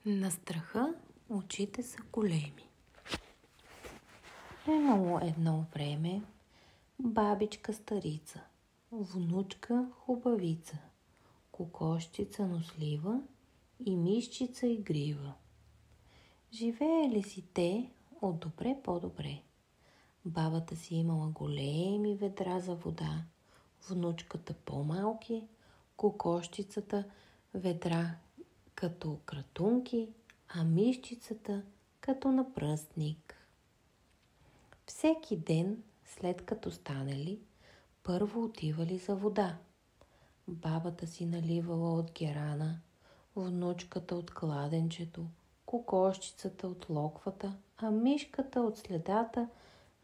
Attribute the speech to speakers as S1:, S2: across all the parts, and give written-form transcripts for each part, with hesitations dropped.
S1: На страха очите са големи. Имало едно време бабичка старица, внучка хубавица, кокошчица нослива и мишчица игрива. Живеели си те от добре по-добре. Бабата си имала големи ведра за вода, внучката по-малки, кокошчицата ведра като кратунки, а мишчицата като напръстник. Всеки ден, след като станали, първо отивали за вода. Бабата си наливала от герана, внучката от кладенчето, кокошчицата от локвата, а мишката от следата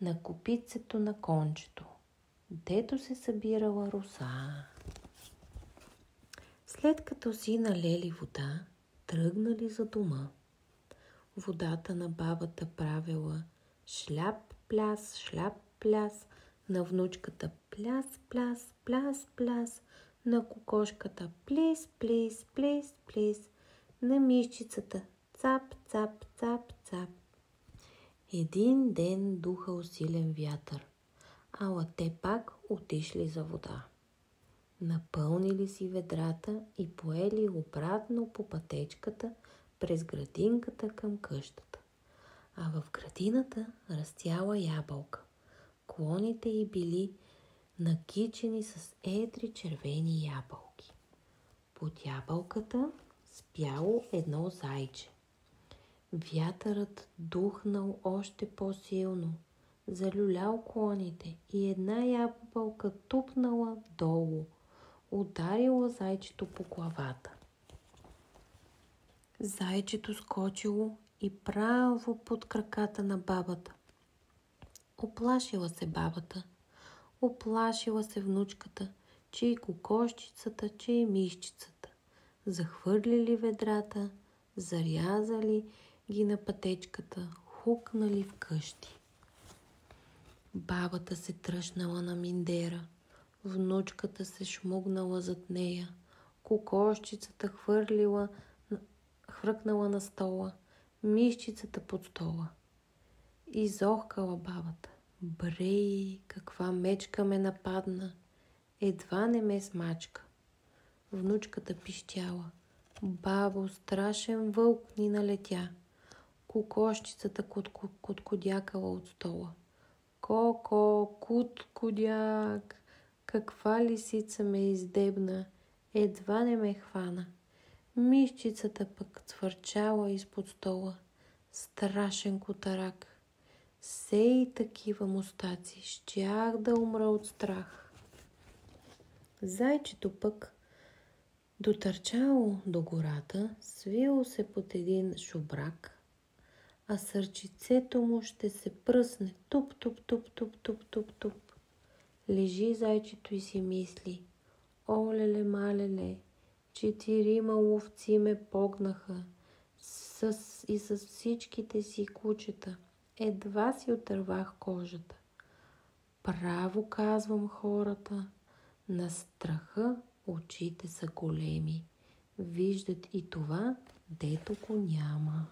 S1: на копитцето на кончето, дето се събирала роса. След като си налели вода, тръгнали за дома. Водата на бабата правила шляп-пляс, на внучката пляс, на кокошката плис, на мишчицата цап. Един ден духал силен вятър, ала те пак отишли за вода. Напълнили си ведрата и поели обратно по пътечката през градинката към къщата. А в градината растяла ябълка. Клоните й били накичени с едри червени ябълки. Под ябълката спяло едно зайче. Вятърът духнал още по-силно, залюлял клоните и една ябълка тупнала долу, ударила зайчето по главата. Зайчето скочило и право под краката на бабата. Оплашила се бабата, оплашила се внучката, че и кокошчицата, че и мишчицата. Захвърлили ведрата, зарязали ги на пътечката, хукнали вкъщи. Бабата се тръшнала на миндера, внучката се шмугнала зад нея, кокошчицата хвъркнала на стола, мишчицата под стола. Изохкала бабата. Брей, каква мечка ме нападна, едва не ме смачка. Внучката пищяла. Бабо, страшен вълк ни налетя. Кокошчицата коткодякала от стола. Ко, куткодяк, каква лисица ме издебна, едва не ме хвана. Мишчицата пък цвърчала изпод стола. Страшен котарак. Сей такива мустаци, щях да умра от страх. Зайчето пък дотърчало до гората, свило се под един шубрак, а сърчицето му ще се пръсне. Туп. Лежи зайчето и си мисли: олеле малеле, 4 ловци ме погнаха и с всичките си кучета. Едва си отървах кожата. Право казвам хората, на страха очите са големи. Виждат и това, дето го няма.